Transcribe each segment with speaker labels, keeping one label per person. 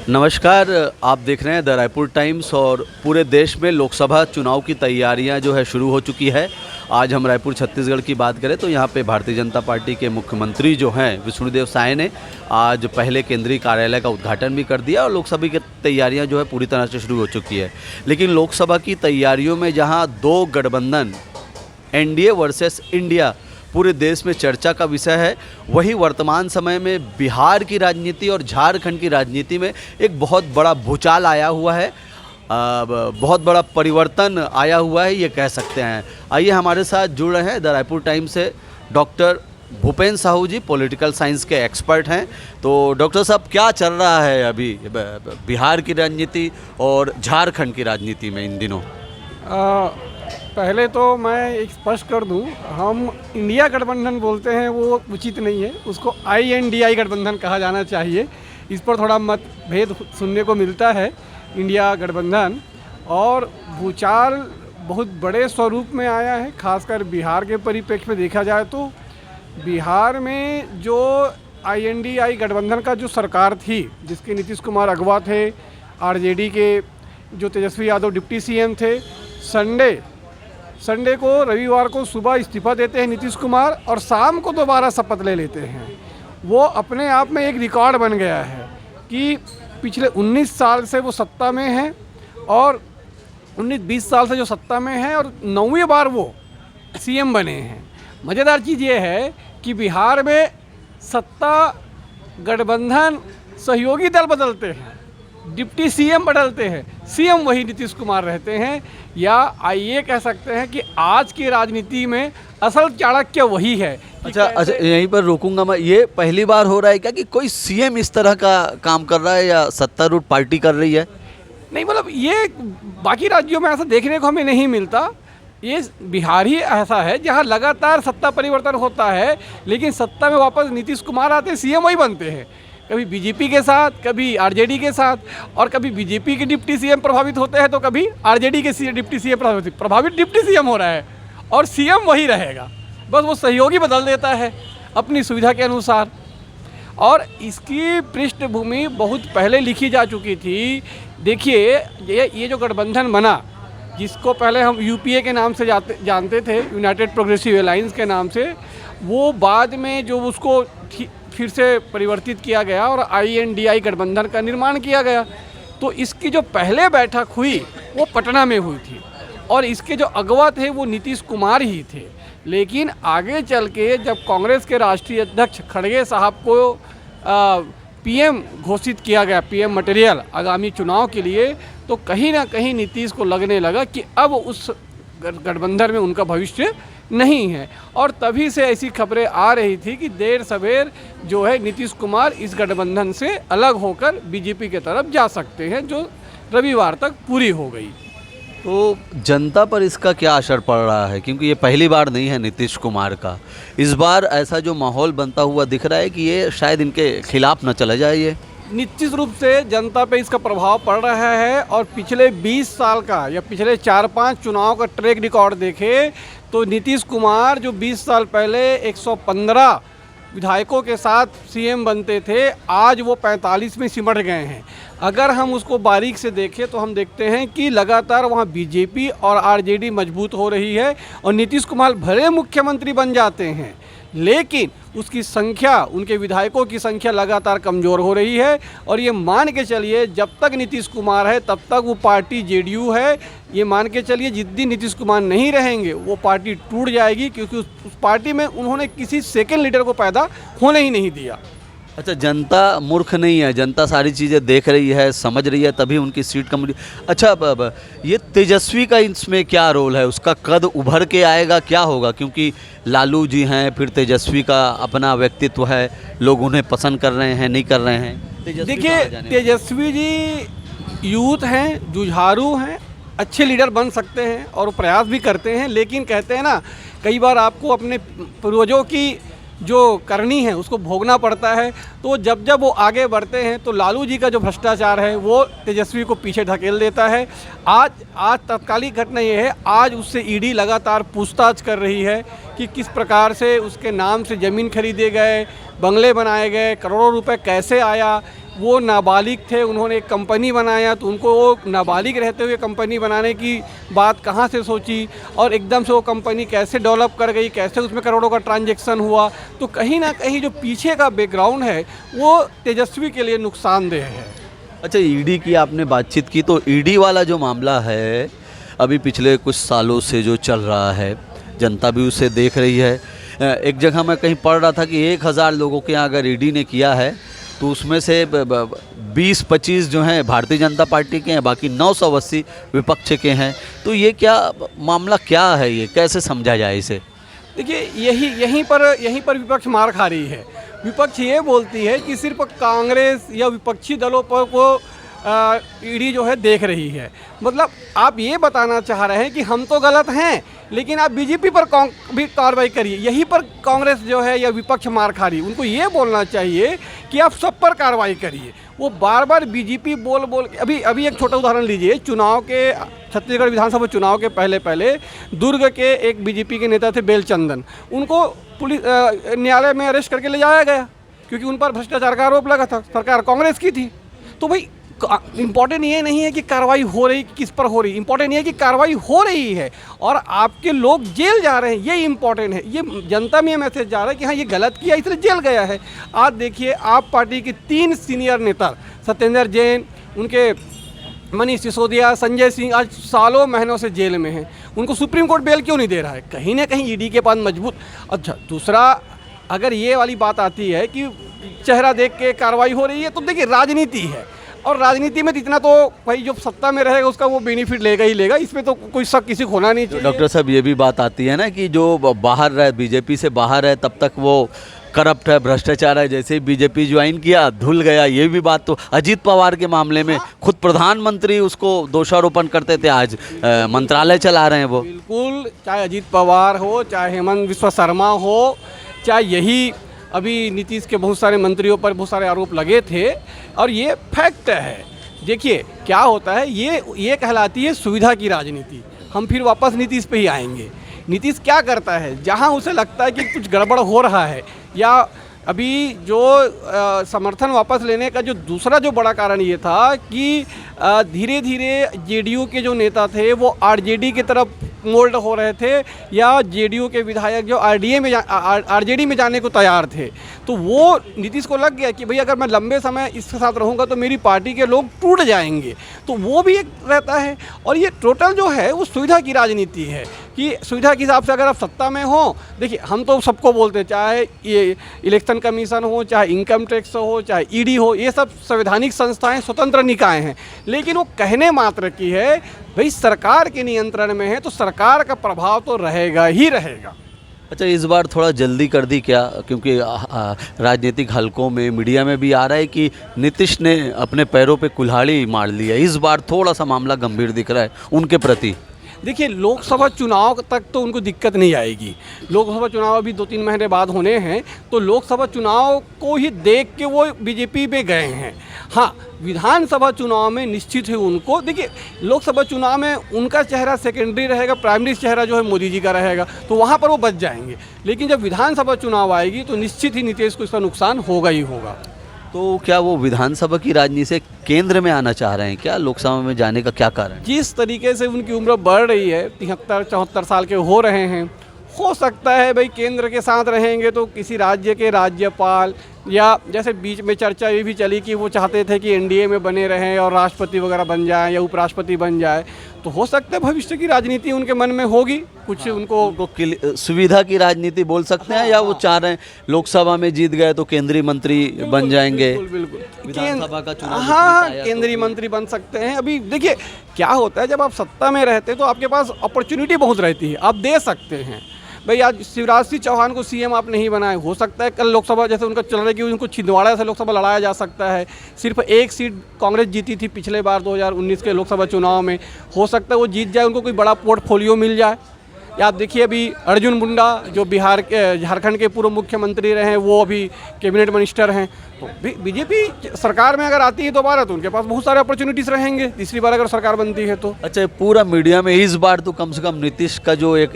Speaker 1: नमस्कार। आप देख रहे हैं द रायपुर टाइम्स और पूरे देश में लोकसभा चुनाव की तैयारियां जो है शुरू हो चुकी है। आज हम रायपुर छत्तीसगढ़ की बात करें तो यहाँ पे भारतीय जनता पार्टी के मुख्यमंत्री जो हैं विष्णुदेव साय ने आज पहले केंद्रीय कार्यालय का उद्घाटन भी कर दिया और लोकसभा की तैयारियां जो है पूरी तरह से शुरू हो चुकी है। लेकिन लोकसभा की तैयारियों में जहाँ दो गठबंधन एनडीए वर्सेस इंडिया पूरे देश में चर्चा का विषय है, वही वर्तमान समय में बिहार की राजनीति और झारखंड की राजनीति में एक बहुत बड़ा भूचाल आया हुआ है, बहुत बड़ा परिवर्तन आया हुआ है ये कह सकते हैं। आइए हमारे साथ जुड़ रहे हैं द रायपुर टाइम्स से डॉक्टर भूपेन साहू जी, पॉलिटिकल साइंस के एक्सपर्ट हैं। तो डॉक्टर साहब, क्या चल रहा है अभी बिहार की राजनीति और झारखंड की राजनीति में इन दिनों?
Speaker 2: पहले तो मैं एक स्पष्ट कर दूं, हम इंडिया गठबंधन बोलते हैं वो उचित नहीं है, उसको INDI गठबंधन कहा जाना चाहिए। इस पर थोड़ा मतभेद सुनने को मिलता है। इंडिया गठबंधन और भूचाल बहुत बड़े स्वरूप में आया है, खासकर बिहार के परिप्रेक्ष्य में देखा जाए तो बिहार में जो INDI गठबंधन का जो सरकार थी, जिसके नीतीश कुमार अगवा थे, RJD के जो तेजस्वी यादव डिप्टी CM थे, संडे को रविवार को सुबह इस्तीफा देते हैं नीतीश कुमार और शाम को दोबारा शपथ ले लेते हैं। वो अपने आप में एक रिकॉर्ड बन गया है कि पिछले 19 साल से वो सत्ता में हैं और 19-20 साल से जो सत्ता में हैं और 9वीं बार वो CM बने हैं। मज़ेदार चीज़ ये है कि बिहार में सत्ता गठबंधन सहयोगी दल बदलते हैं, डिप्टी CM बदलते हैं, CM वही नीतीश कुमार रहते हैं। या आइए कह सकते हैं कि आज की राजनीति में असल चाणक्य वही है।
Speaker 1: अच्छा, यहीं पर रोकूंगा मैं। ये पहली बार हो रहा है क्या कि कोई CM इस तरह का काम कर रहा है या सत्तारूढ़ पार्टी कर रही है?
Speaker 2: नहीं, मतलब ये बाकी राज्यों में ऐसा देखने को हमें नहीं मिलता। ये बिहार ही ऐसा है जहाँ लगातार सत्ता परिवर्तन होता है, लेकिन सत्ता में वापस नीतीश कुमार आते हैं, CM वही बनते हैं। कभी BJP के साथ, कभी RJD के साथ, और कभी BJP के डिप्टी CM प्रभावित होते हैं तो कभी RJD के डिप्टी CM प्रभावित डिप्टी CM हो रहा है और CM वही रहेगा, बस वो सहयोगी बदल देता है अपनी सुविधा के अनुसार। और इसकी पृष्ठभूमि बहुत पहले लिखी जा चुकी थी। देखिए, ये जो गठबंधन बना, जिसको पहले हम UPA के नाम से जानते थे, यूनाइटेड प्रोग्रेसिव अलायंस के नाम से, वो बाद में जो उसको फिर से परिवर्तित किया गया और INDI गठबंधन का निर्माण किया गया। तो इसकी जो पहले बैठक हुई वो पटना में हुई थी और इसके जो अगवा थे वो नीतीश कुमार ही थे। लेकिन आगे चल के जब कांग्रेस के राष्ट्रीय अध्यक्ष खड़गे साहब को PM घोषित किया गया, PM मटेरियल आगामी चुनाव के लिए, तो कहीं ना कहीं नीतीश को लगने लगा कि अब उस गठबंधन में उनका भविष्य नहीं है। और तभी से ऐसी खबरें आ रही थी कि देर सवेर जो है नीतीश कुमार इस गठबंधन से अलग होकर BJP के तरफ जा सकते हैं, जो रविवार तक पूरी हो गई।
Speaker 1: तो जनता पर इसका क्या असर पड़ रहा है? क्योंकि ये पहली बार नहीं है नीतीश कुमार का। इस बार ऐसा जो माहौल बनता हुआ दिख रहा है कि ये शायद इनके खिलाफ न चला जाए। ये
Speaker 2: निश्चित रूप से जनता पे इसका प्रभाव पड़ रहा है और पिछले 20 साल का या पिछले 4-5 चुनाव का ट्रैक रिकॉर्ड देखें तो नीतीश कुमार जो 20 साल पहले 115 विधायकों के साथ CM बनते थे, आज वो 45 में सिमट गए हैं। अगर हम उसको बारीक से देखें तो हम देखते हैं कि लगातार वहाँ BJP और RJD मजबूत हो रही है और नीतीश कुमार भले मुख्यमंत्री बन जाते हैं, लेकिन उसकी संख्या, उनके विधायकों की संख्या लगातार कमज़ोर हो रही है। और ये मान के चलिए जब तक नीतीश कुमार है तब तक वो पार्टी JDU है। ये मान के चलिए जिस दिन नीतीश कुमार नहीं रहेंगे वो पार्टी टूट जाएगी, क्योंकि उस पार्टी में उन्होंने किसी सेकंड लीडर को पैदा होने ही नहीं दिया।
Speaker 1: अच्छा, जनता मूर्ख नहीं है, जनता सारी चीज़ें देख रही है, समझ रही है, तभी उनकी सीट कम। अच्छा, ये तेजस्वी का इसमें क्या रोल है? उसका कद उभर के आएगा, क्या होगा? क्योंकि लालू जी हैं, फिर तेजस्वी का अपना व्यक्तित्व है, लोग उन्हें पसंद कर रहे हैं, नहीं कर रहे हैं।
Speaker 2: देखिए, तेजस्वी जी यूथ हैं, जुझारू हैं, अच्छे लीडर बन सकते हैं और प्रयास भी करते हैं। लेकिन कहते हैं ना, कई बार आपको अपने पूर्वजों की जो करनी है उसको भोगना पड़ता है। तो जब जब वो आगे बढ़ते हैं तो लालू जी का जो भ्रष्टाचार है वो तेजस्वी को पीछे ढकेल देता है। आज तत्कालिक घटना ये है, आज उससे ED लगातार पूछताछ कर रही है कि किस प्रकार से उसके नाम से ज़मीन खरीदे गए, बंगले बनाए गए, करोड़ों रुपए कैसे आया, वो नाबालिग थे, उन्होंने एक कंपनी बनाया, तो उनको वो नाबालिग रहते हुए कंपनी बनाने की बात कहाँ से सोची और एकदम से वो कंपनी कैसे डेवलप कर गई, कैसे उसमें करोड़ों का ट्रांजैक्शन हुआ। तो कहीं ना कहीं जो पीछे का बैकग्राउंड है वो तेजस्वी के लिए नुकसानदेह है।
Speaker 1: अच्छा, ईडी की आपने बातचीत की, तो ईडी वाला जो मामला है अभी पिछले कुछ सालों से जो चल रहा है, जनता भी उसे देख रही है। एक जगह मैं कहीं पढ़ रहा था कि 1000 लोगों के यहाँ अगर ईडी ने किया है तो उसमें से 20-25 जो हैं भारतीय जनता पार्टी के हैं, बाकी 980 विपक्ष के हैं। तो ये क्या मामला क्या है, ये कैसे समझा जाए इसे?
Speaker 2: देखिए, यहीं पर विपक्ष मार खा रही है। विपक्ष ये बोलती है कि सिर्फ कांग्रेस या विपक्षी दलों पर को ईडी जो है देख रही है। मतलब आप ये बताना चाह रहे हैं कि हम तो गलत हैं, लेकिन आप बीजेपी पर भी कार्रवाई करिए। यहीं पर कांग्रेस जो है या विपक्ष मार खा रही है। उनको ये बोलना चाहिए कि आप सब पर कार्रवाई करिए। वो बार बार बीजेपी बोल के अभी एक छोटा उदाहरण लीजिए। चुनाव के छत्तीसगढ़ विधानसभा चुनाव के पहले दुर्ग के एक बीजेपी के नेता थे बेलचंदन, उनको पुलिस न्यायालय में अरेस्ट करके ले जाया गया क्योंकि उन पर भ्रष्टाचार का आरोप लगा था। सरकार कांग्रेस की थी। तो भाई इम्पॉर्टेंट ये नहीं है कि कार्रवाई हो रही किस पर हो रही, इम्पॉर्टेंट ये है कि कार्रवाई हो रही है और आपके लोग जेल जा रहे हैं, ये इम्पॉर्टेंट है। ये जनता में ये मैसेज जा रहा है कि हाँ ये गलत किया इसलिए जेल गया है। आज देखिए, आप पार्टी के 3 सीनियर नेता सत्येंद्र जैन, उनके मनीष सिसोदिया, संजय सिंह आज सालों महीनों से जेल में हैं। उनको सुप्रीम कोर्ट बेल क्यों नहीं दे रहा है? कहीं ना कहीं ईडी के पास मजबूत। अच्छा, दूसरा, अगर ये वाली बात आती है कि चेहरा देख के कार्रवाई हो रही है, तो देखिए राजनीति है और राजनीति में इतना तो भाई जो सत्ता में रहेगा उसका वो बेनिफिट लेगा ही लेगा। इसमें तो कोई शक किसी को होना नहीं चाहिए।
Speaker 1: डॉक्टर साहब, ये भी बात आती है ना कि जो बाहर रहे, बीजेपी से बाहर है, तब तक वो करप्ट है, भ्रष्टाचार है, जैसे ही बीजेपी ज्वाइन किया धुल गया। ये भी बात तो अजीत पवार के मामले में खुद प्रधानमंत्री उसको दोषारोपण करते थे, आज मंत्रालय चला रहे हैं वो।
Speaker 2: बिल्कुल, चाहे अजीत पवार हो, चाहे हेमंत बिस्वा शर्मा हो, चाहे यही अभी नीतीश के बहुत सारे मंत्रियों पर बहुत सारे आरोप लगे थे और ये फैक्ट है। देखिए क्या होता है, ये कहलाती है सुविधा की राजनीति। हम फिर वापस नीतीश पे ही आएंगे। नीतीश क्या करता है, जहां उसे लगता है कि कुछ गड़बड़ हो रहा है या अभी जो समर्थन वापस लेने का जो दूसरा जो बड़ा कारण ये था कि धीरे धीरे जेडीयू के जो नेता थे वो आरजेडी की तरफ मोल्ड हो रहे थे या जेडीयू के विधायक जो आरजेडी में जाने को तैयार थे। तो वो नीतीश को लग गया कि भाई अगर मैं लंबे समय इसके साथ रहूँगा तो मेरी पार्टी के लोग टूट जाएंगे। तो वो भी एक रहता है और ये टोटल जो है वो सुविधा की राजनीति है कि सुविधा के हिसाब से अगर आप सत्ता में हो। देखिए, हम तो सबको बोलते हैं, चाहे ये इलेक्शन कमीशन हो, चाहे इनकम टैक्स हो, चाहे ईडी हो, ये सब संवैधानिक संस्थाएं, स्वतंत्र निकाय हैं, लेकिन वो कहने मात्र की है। भाई सरकार के नियंत्रण में है तो सरकार का प्रभाव तो रहेगा ही रहेगा।
Speaker 1: अच्छा, इस बार थोड़ा जल्दी कर दी क्या? क्योंकि राजनीतिक हलकों में, मीडिया में भी आ रहा है कि नीतीश ने अपने पैरों पे कुल्हाड़ी मार ली है। इस बार थोड़ा सा मामला गंभीर दिख रहा है उनके प्रति।
Speaker 2: देखिए, लोकसभा चुनाव तक तो उनको दिक्कत नहीं आएगी। लोकसभा चुनाव अभी 2-3 महीने बाद होने हैं, तो लोकसभा चुनाव को ही देख के वो बीजेपी पे गए हैं। हाँ, विधानसभा चुनाव में निश्चित है उनको। देखिए, लोकसभा चुनाव में उनका चेहरा सेकेंडरी रहेगा, प्राइमरी चेहरा जो है मोदी जी का रहेगा, तो वहाँ पर वो बच जाएंगे। लेकिन जब विधानसभा चुनाव आएगी तो निश्चित ही नीतीश को इसका नुकसान होगा ही होगा।
Speaker 1: तो क्या वो विधानसभा की राजनीति से केंद्र में आना चाह रहे हैं क्या? लोकसभा में जाने का क्या कारण?
Speaker 2: जिस तरीके से उनकी उम्र बढ़ रही है, 73-74 साल के हो रहे हैं, हो सकता है भाई केंद्र के साथ रहेंगे तो किसी राज्य के राज्यपाल या जैसे बीच में चर्चा ये भी चली कि वो चाहते थे कि एनडीए में बने रहें और राष्ट्रपति वगैरह बन जाएं या उपराष्ट्रपति बन जाए। तो हो सकता है भविष्य की राजनीति उनके मन में होगी कुछ। उनको
Speaker 1: सुविधा की राजनीति बोल सकते हैं या वो चाह रहे हैं लोकसभा में जीत गए तो केंद्रीय मंत्री बन जाएंगे?
Speaker 2: बिल्कुल,
Speaker 1: विधानसभा का चुनाव
Speaker 2: हाँ, केंद्रीय मंत्री बन सकते हैं। अभी देखिए क्या होता है, जब आप सत्ता में रहते हैं तो आपके पास अपॉर्चुनिटी बहुत रहती है, आप दे सकते हैं। भाई आज शिवराज सिंह चौहान को सीएम आप नहीं बनाए, हो सकता है कल लोकसभा जैसे उनका चल रहा है कि उनको छिंदवाड़ा से लोकसभा लड़ाया जा सकता है। सिर्फ एक सीट कांग्रेस जीती थी पिछले बार 2019 के लोकसभा चुनाव में, हो सकता है वो जीत जाए, उनको कोई बड़ा पोर्टफोलियो मिल जाए। या आप देखिए अभी अर्जुन मुंडा जो बिहार के झारखंड के पूर्व मुख्यमंत्री रहे हैं, वो अभी कैबिनेट मिनिस्टर हैं। तो बीजेपी सरकार में अगर आती है दोबारा तो उनके पास बहुत सारे अपॉर्चुनिटीज़ रहेंगे तीसरी बार अगर सरकार बनती है तो।
Speaker 1: अच्छा, ये पूरा मीडिया में इस बार तो कम से कम नीतीश का जो एक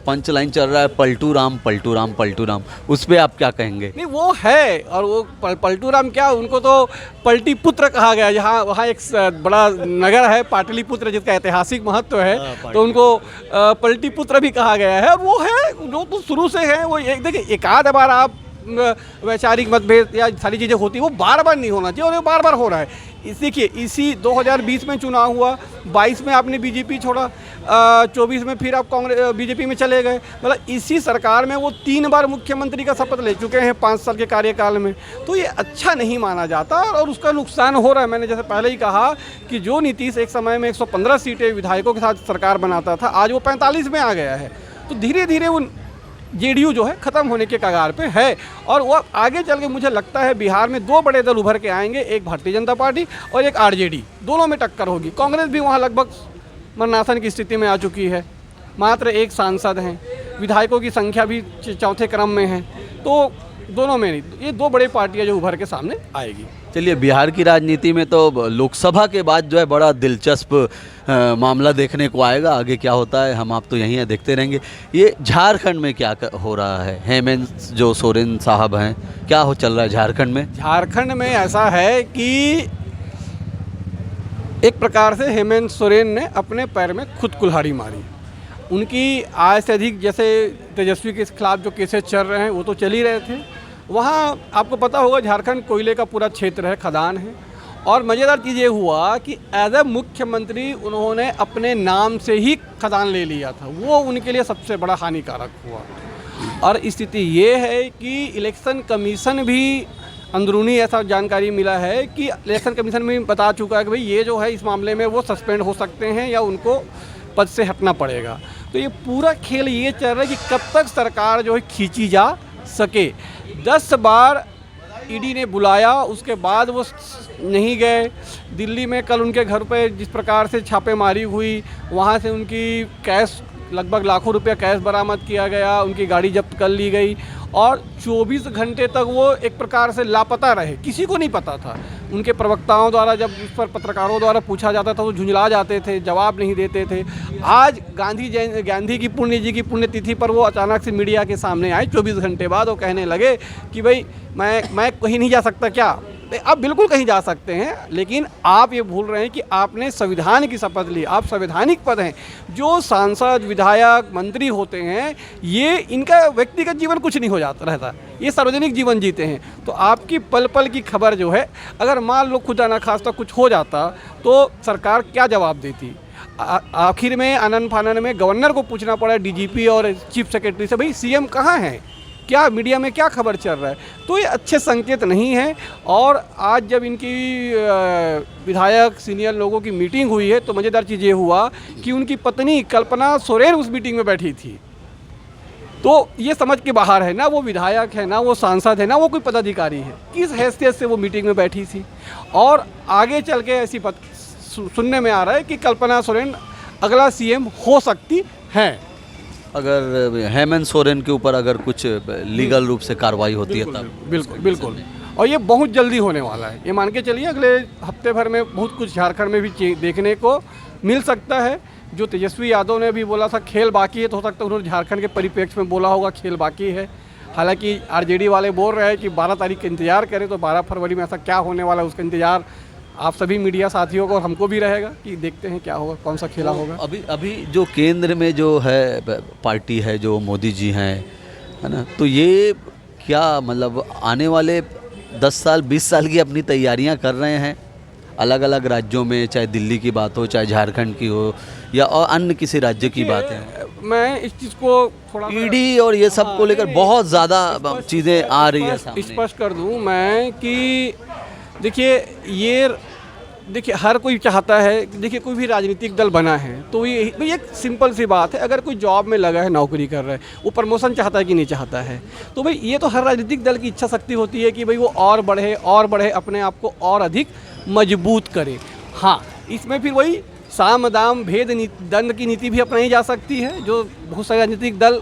Speaker 1: पंच लाइन चल रहा है, पलटू राम पलटू राम पलटू राम, उस पर आप क्या कहेंगे?
Speaker 2: नहीं, वो है, और वो पलटू राम क्या, उनको तो पलटी पुत्र कहा गया। जहाँ वहाँ एक बड़ा नगर है पाटलिपुत्र जिसका ऐतिहासिक महत्व है, तो उनको पलटी पुत्र भी कहा गया है। और वो है जो तो शुरू से है वो। एक देखिए, एक आध बार आप वैचारिक मतभेद या सारी चीज़ें होती है, वो बार बार नहीं होना चाहिए, और वो बार बार हो रहा है। देखिए, इसी 2020 में चुनाव हुआ, 22 में आपने बीजेपी छोड़ा, 24 में फिर आप कांग्रेस बीजेपी में चले गए। मतलब इसी सरकार में वो 3 बार मुख्यमंत्री का शपथ ले चुके हैं 5 साल के कार्यकाल में। तो ये अच्छा नहीं माना जाता और उसका नुकसान हो रहा है। मैंने जैसे पहले ही कहा कि जो नीतीश एक समय में 115 सीटें विधायकों के साथ सरकार बनाता था, आज वो 45 में आ गया है। तो धीरे धीरे वो जेडीयू जो है ख़त्म होने के कगार पे है। और वो आगे चल के मुझे लगता है बिहार में 2 बड़े दल उभर के आएंगे, एक भारतीय जनता पार्टी और एक आरजेडी। दोनों में टक्कर होगी। कांग्रेस भी वहाँ लगभग मरनासन की स्थिति में आ चुकी है, मात्र 1 सांसद हैं, विधायकों की संख्या भी चौथे क्रम में है। तो दोनों में नहीं, ये 2 बड़ी पार्टियाँ जो उभर के सामने आएगी।
Speaker 1: चलिए, बिहार की राजनीति में तो लोकसभा के बाद जो है बड़ा दिलचस्प मामला देखने को आएगा। आगे क्या होता है हम आप तो यहीं हैं, देखते रहेंगे। ये झारखंड में क्या हो रहा है? हेमंत जो सोरेन साहब हैं, क्या हो चल रहा है झारखंड में?
Speaker 2: झारखंड में ऐसा है कि एक प्रकार से हेमंत सोरेन ने अपने पैर में खुद कुल्हाड़ी मारी। उनकी आज से अधिक, जैसे तेजस्वी के खिलाफ जो केसेस चल रहे हैं वो तो चल ही रहे थे। वहाँ आपको पता होगा झारखंड कोयले का पूरा क्षेत्र है, खदान है। और मज़ेदार चीज़ ये हुआ कि एज ए मुख्यमंत्री उन्होंने अपने नाम से ही खदान ले लिया था। वो उनके लिए सबसे बड़ा हानिकारक हुआ। और स्थिति ये है कि इलेक्शन कमीशन भी अंदरूनी ऐसा जानकारी मिला है कि इलेक्शन कमीशन भी बता चुका है कि भाई ये जो है इस मामले में वो सस्पेंड हो सकते हैं या उनको पद से हटना पड़ेगा। तो ये पूरा खेल ये चल रहा है कि कब तक सरकार जो है खींची जा सके। 10 बार ईडी ने बुलाया, उसके बाद वो नहीं गए। दिल्ली में कल उनके घर पे जिस प्रकार से छापेमारी हुई, वहाँ से उनकी कैश लगभग लाखों रुपया कैश बरामद किया गया, उनकी गाड़ी जब्त कर ली गई और 24 घंटे तक वो एक प्रकार से लापता रहे। किसी को नहीं पता था। उनके प्रवक्ताओं द्वारा जब उस पर पत्रकारों द्वारा पूछा जाता था तो झुंझला जाते थे, जवाब नहीं देते थे। आज गांधी की पुण्यतिथि पर वो अचानक से मीडिया के सामने आए 24 घंटे बाद। वो कहने लगे कि भाई मैं कहीं नहीं जा सकता। क्या आप बिल्कुल कहीं जा सकते हैं, लेकिन आप ये भूल रहे हैं कि आपने संविधान की शपथ ली, आप संवैधानिक पद हैं। जो सांसद, विधायक, मंत्री होते हैं, ये इनका व्यक्तिगत जीवन कुछ नहीं हो जाता रहता, ये सार्वजनिक जीवन जीते हैं। तो आपकी पल पल की खबर जो है, अगर मान लो खुदा ना खास्ता कुछ हो जाता तो सरकार क्या जवाब देती। आखिर में आनन फानन में गवर्नर को पूछना पड़ा, डीजीपी और चीफ सेक्रेटरी से, भाई सीएम कहाँ हैं, क्या मीडिया में क्या खबर चल रहा है। तो ये अच्छे संकेत नहीं है। और आज जब इनकी विधायक सीनियर लोगों की मीटिंग हुई है तो मज़ेदार चीज़ ये हुआ कि उनकी पत्नी कल्पना सोरेन उस मीटिंग में बैठी थी। तो ये समझ के बाहर है, ना वो विधायक है, ना वो सांसद है, ना वो कोई पदाधिकारी है, किस हैसियत से वो मीटिंग में बैठी थी। और आगे चल के ऐसी सुनने में आ रहा है कि कल्पना सोरेन अगला सीएम हो सकती हैं।
Speaker 1: अगर हेमंत सोरेन के ऊपर अगर कुछ लीगल रूप से कार्रवाई होती है तब?
Speaker 2: बिल्कुल बिल्कुल। और ये बहुत जल्दी होने वाला है। ये मान के चलिए अगले हफ्ते भर में बहुत कुछ झारखंड में भी देखने को मिल सकता है। जो तेजस्वी यादव ने भी बोला था खेल बाकी है, तो हो सकता है उन्होंने झारखंड के परिप्रेक्ष्य में बोला होगा खेल बाकी है। हालांकि आरजेडी वाले बोल रहे हैं कि 12 तारीख का इंतजार करें, तो 12 फरवरी में ऐसा क्या होने वाला है उसका इंतजार आप सभी मीडिया साथियों को और हमको भी रहेगा कि देखते हैं क्या होगा, कौन सा खेला होगा।
Speaker 1: अभी जो केंद्र में जो है पार्टी है, जो मोदी जी हैं, है ना, तो ये क्या मतलब आने वाले 10 साल 20 साल की अपनी तैयारियां कर रहे हैं अलग अलग राज्यों में, चाहे दिल्ली की बात हो, चाहे झारखंड की हो, या और अन्य किसी राज्य की बात है?
Speaker 2: मैं इस चीज़ को थोड़ा
Speaker 1: ईडी और ये सब को लेकर बहुत ज़्यादा चीज़ें आ रही है सामने।
Speaker 2: स्पष्ट कर दूं मैं कि देखिए हर कोई चाहता है, देखिए कोई भी राजनीतिक दल बना है तो ये एक सिंपल सी बात है, अगर कोई जॉब में लगा है, नौकरी कर रहा है, वो प्रमोशन चाहता है कि नहीं चाहता है, तो भाई ये तो हर राजनीतिक दल की इच्छा शक्ति होती है कि भाई वो और बढ़े, अपने आप को और अधिक मजबूत करे। हाँ, इसमें फिर वही साम दाम भेद दंड की नीति भी अपनाई जा सकती है, जो बहुत सारे राजनीतिक दल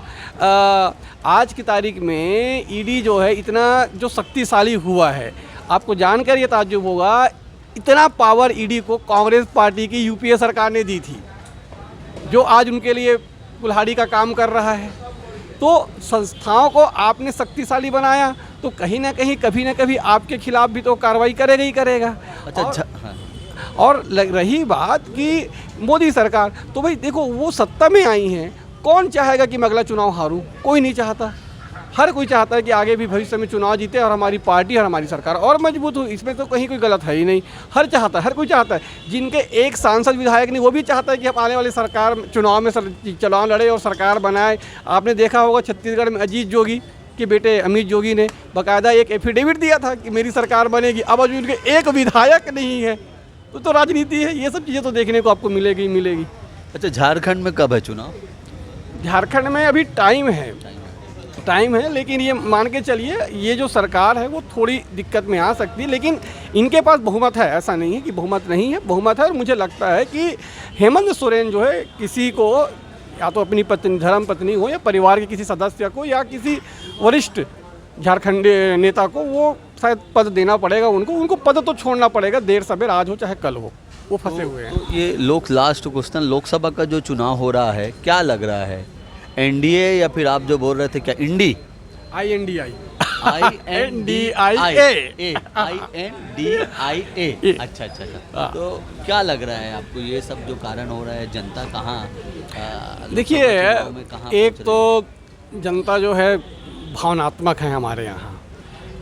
Speaker 2: आज की तारीख में ईडी जो है इतना जो शक्तिशाली हुआ है, आपको जानकर ये ताज्जुब होगा, इतना पावर ईडी को कांग्रेस पार्टी की यूपीए सरकार ने दी थी, जो आज उनके लिए कुल्हाड़ी का काम कर रहा है। तो संस्थाओं को आपने शक्तिशाली बनाया तो कहीं ना कहीं कभी ना कभी आपके खिलाफ भी तो कार्रवाई करेगा ही करेगा।
Speaker 1: अच्छा,
Speaker 2: और रही बात कि मोदी सरकार, तो भाई देखो वो सत्ता में आई हैं, कौन चाहेगा कि मैं अगला चुनाव हारूं? कोई नहीं चाहता। हर कोई चाहता है कि आगे भी भविष्य में चुनाव जीते और हमारी पार्टी और हमारी सरकार और मजबूत हो। इसमें तो कहीं कोई गलत है ही नहीं। हर चाहता है, हर कोई चाहता है। जिनके एक सांसद विधायक नहीं, वो भी चाहता है कि हम आने वाली सरकार चुनाव में चुनाव लड़े और सरकार बनाए। आपने देखा होगा छत्तीसगढ़ में अजीत जोगी के बेटे अमित जोगी ने बाकायदा एक एफिडेविट दिया था कि मेरी सरकार बनेगी। अब अभी उनके एक विधायक नहीं है। तो राजनीति है, ये सब चीज़ें तो देखने को आपको मिलेगी मिलेगी।
Speaker 1: अच्छा, झारखंड में कब है चुनाव?
Speaker 2: झारखंड में अभी टाइम है, लेकिन ये मान के चलिए ये जो सरकार है वो थोड़ी दिक्कत में आ सकती है, लेकिन इनके पास बहुमत है। ऐसा नहीं है कि बहुमत नहीं है, बहुमत है। और मुझे लगता है कि हेमंत सोरेन जो है किसी को या तो अपनी पत्नी, धर्म पत्नी हो या परिवार के किसी सदस्य को या किसी वरिष्ठ झारखंड नेता को वो शायद पद देना पड़ेगा। उनको पद तो छोड़ना पड़ेगा, देर सवेर, आज हो चाहे कल हो। वो फंसे हुए हैं।
Speaker 1: तो ये लास्ट क्वेश्चन, लोकसभा का जो चुनाव हो रहा है, क्या लग रहा है? एनडीए या फिर आप जो बोल रहे थे क्या इंडी?
Speaker 2: INDIA।
Speaker 1: अच्छा। तो क्या लग रहा है आपको, ये सब जो कारण हो रहा है, जनता कहाँ?
Speaker 2: देखिए, एक तो जनता जो है भावनात्मक है हमारे यहाँ।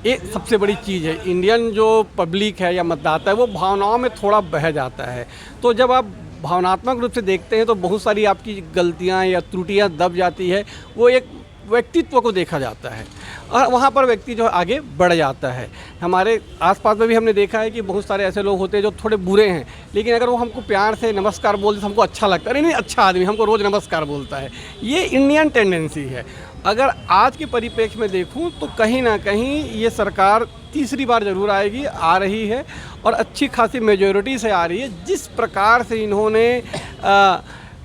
Speaker 2: ये सबसे बड़ी चीज़ है। इंडियन जो पब्लिक है या मतदाता है वो भावनाओं में थोड़ा बह जाता है। तो जब आप भावनात्मक रूप से देखते हैं तो बहुत सारी आपकी गलतियाँ या त्रुटियाँ दब जाती है। वो एक व्यक्तित्व को देखा जाता है और वहाँ पर व्यक्ति जो आगे बढ़ जाता है। हमारे आसपास में भी हमने देखा है कि बहुत सारे ऐसे लोग होते हैं जो थोड़े बुरे हैं, लेकिन अगर वो हमको प्यार से नमस्कार बोलते तो हमको अच्छा लगता है। नहीं, अच्छा आदमी हमको रोज़ नमस्कार बोलता है। ये इंडियन टेंडेंसी है। अगर आज के परिप्रेक्ष्य में देखूं तो कहीं ना कहीं ये सरकार तीसरी बार ज़रूर आएगी, आ रही है और अच्छी खासी मेजॉरिटी से आ रही है। जिस प्रकार से इन्होंने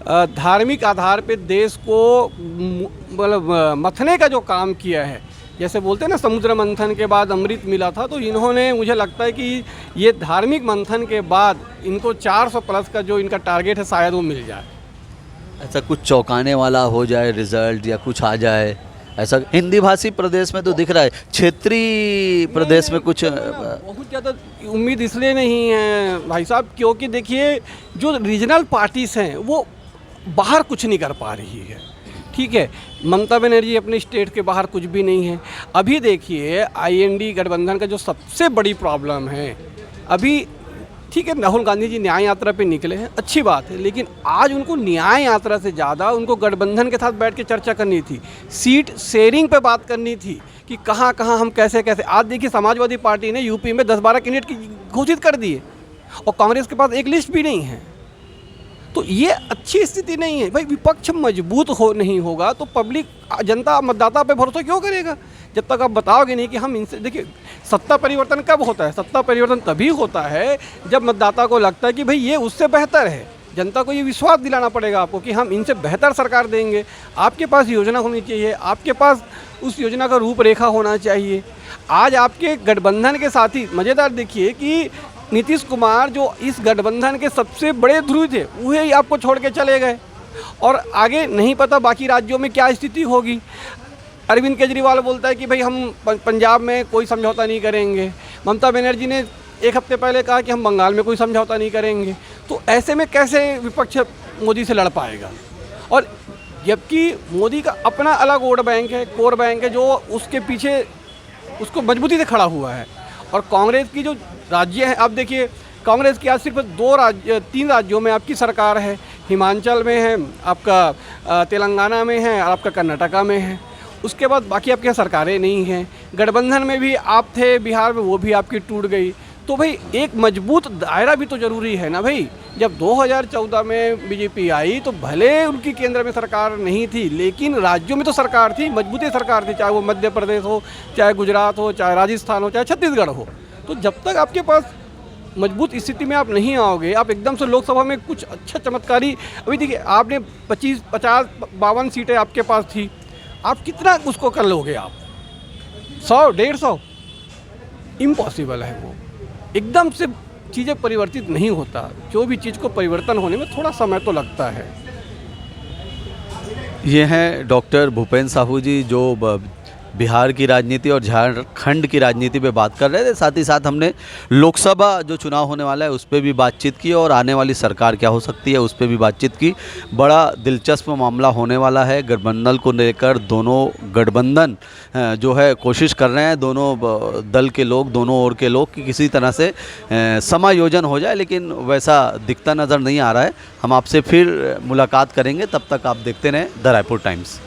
Speaker 2: धार्मिक आधार पे देश को मतलब मथने का जो काम किया है, जैसे बोलते हैं ना समुद्र मंथन के बाद अमृत मिला था, तो इन्होंने, मुझे लगता है कि ये धार्मिक मंथन के बाद इनको 400 प्लस का जो इनका टारगेट है शायद वो मिल जाए।
Speaker 1: ऐसा कुछ चौंकाने वाला हो जाए रिजल्ट या कुछ आ जाए ऐसा? हिंदी भाषी प्रदेश में तो दिख रहा है, क्षेत्रीय प्रदेश में कुछ
Speaker 2: बहुत ज़्यादा उम्मीद इसलिए नहीं है भाई साहब, क्योंकि देखिए जो रीजनल पार्टीज़ हैं वो बाहर कुछ नहीं कर पा रही है। ठीक है, ममता बनर्जी अपने स्टेट के बाहर कुछ भी नहीं है। अभी देखिए IND गठबंधन का जो सबसे बड़ी प्रॉब्लम है अभी, ठीक है, राहुल गांधी जी न्याय यात्रा पे निकले हैं, अच्छी बात है, लेकिन आज उनको न्याय यात्रा से ज़्यादा उनको गठबंधन के साथ बैठ के चर्चा करनी थी, सीट शेयरिंग पे बात करनी थी कि कहाँ कहाँ हम कैसे कैसे। आज देखिए समाजवादी पार्टी ने यूपी में 10-12 कैंडिडेट घोषित कर दिए और कांग्रेस के पास एक लिस्ट भी नहीं है। तो ये अच्छी स्थिति नहीं है भाई। विपक्ष मजबूत नहीं होगा तो पब्लिक, जनता, मतदाता पे भरोसा क्यों करेगा? जब तक आप बताओगे नहीं कि हम इनसे, देखिए सत्ता परिवर्तन कब होता है? सत्ता परिवर्तन तभी होता है जब मतदाता को लगता है कि भाई ये उससे बेहतर है। जनता को ये विश्वास दिलाना पड़ेगा आपको कि हम इनसे बेहतर सरकार देंगे। आपके पास योजना होनी चाहिए, आपके पास उस योजना का रूपरेखा होना चाहिए। आज आपके गठबंधन के साथी, मज़ेदार देखिए कि नीतीश कुमार जो इस गठबंधन के सबसे बड़े ध्रुव थे, वही आपको छोड़ के चले गए और आगे नहीं पता बाकी राज्यों में क्या स्थिति होगी। अरविंद केजरीवाल बोलता है कि भाई हम पंजाब में कोई समझौता नहीं करेंगे। ममता बनर्जी ने एक हफ्ते पहले कहा कि हम बंगाल में कोई समझौता नहीं करेंगे। तो ऐसे में कैसे विपक्ष मोदी से लड़ पाएगा? और जबकि मोदी का अपना अलग वोट बैंक है, कोर बैंक है, जो उसके पीछे उसको मजबूती से खड़ा हुआ है। और कांग्रेस की जो राज्य हैं, अब देखिए कांग्रेस की आज सिर्फ 3 राज्यों में आपकी सरकार है। हिमाचल में है, आपका तेलंगाना में है और आपका कर्नाटका में है। उसके बाद बाकी आपके सरकारें नहीं हैं। गठबंधन में भी आप थे बिहार में, वो भी आपकी टूट गई। तो भाई एक मजबूत दायरा भी तो ज़रूरी है ना भाई। जब 2014 में बीजेपी आई तो भले उनकी केंद्र में सरकार नहीं थी, लेकिन राज्यों में तो सरकार थी, मजबूती सरकार थी, चाहे वो मध्य प्रदेश हो, चाहे गुजरात हो, चाहे राजस्थान हो, चाहे छत्तीसगढ़ हो। तो जब तक आपके पास मजबूत स्थिति में आप नहीं आओगे, आप एकदम से लोकसभा में कुछ अच्छा चमत्कारी, अभी देखिए आपने 25, 50, 52 सीटें आपके पास थी, आप कितना उसको कर लोगे आप? 100, 150? इम्पॉसिबल है वो। एकदम से चीज़ें परिवर्तित नहीं होता, जो भी चीज़ को परिवर्तन होने में थोड़ा समय तो लगता है।
Speaker 1: ये हैं डॉक्टर भूपेंद्र साहू जी, जो बिहार की राजनीति और झारखंड की राजनीति पे बात कर रहे थे। साथ ही साथ हमने लोकसभा जो चुनाव होने वाला है उस पर भी बातचीत की और आने वाली सरकार क्या हो सकती है उस पर भी बातचीत की। बड़ा दिलचस्प मामला होने वाला है। गठबंधन को लेकर दोनों गठबंधन जो है कोशिश कर रहे हैं, दोनों दल के लोग, दोनों ओर के लोग, कि किसी तरह से समायोजन हो जाए, लेकिन वैसा दिखता नज़र नहीं आ रहा है। हम आपसे फिर मुलाकात करेंगे, तब तक आप देखते रहें द रायपुर टाइम्स।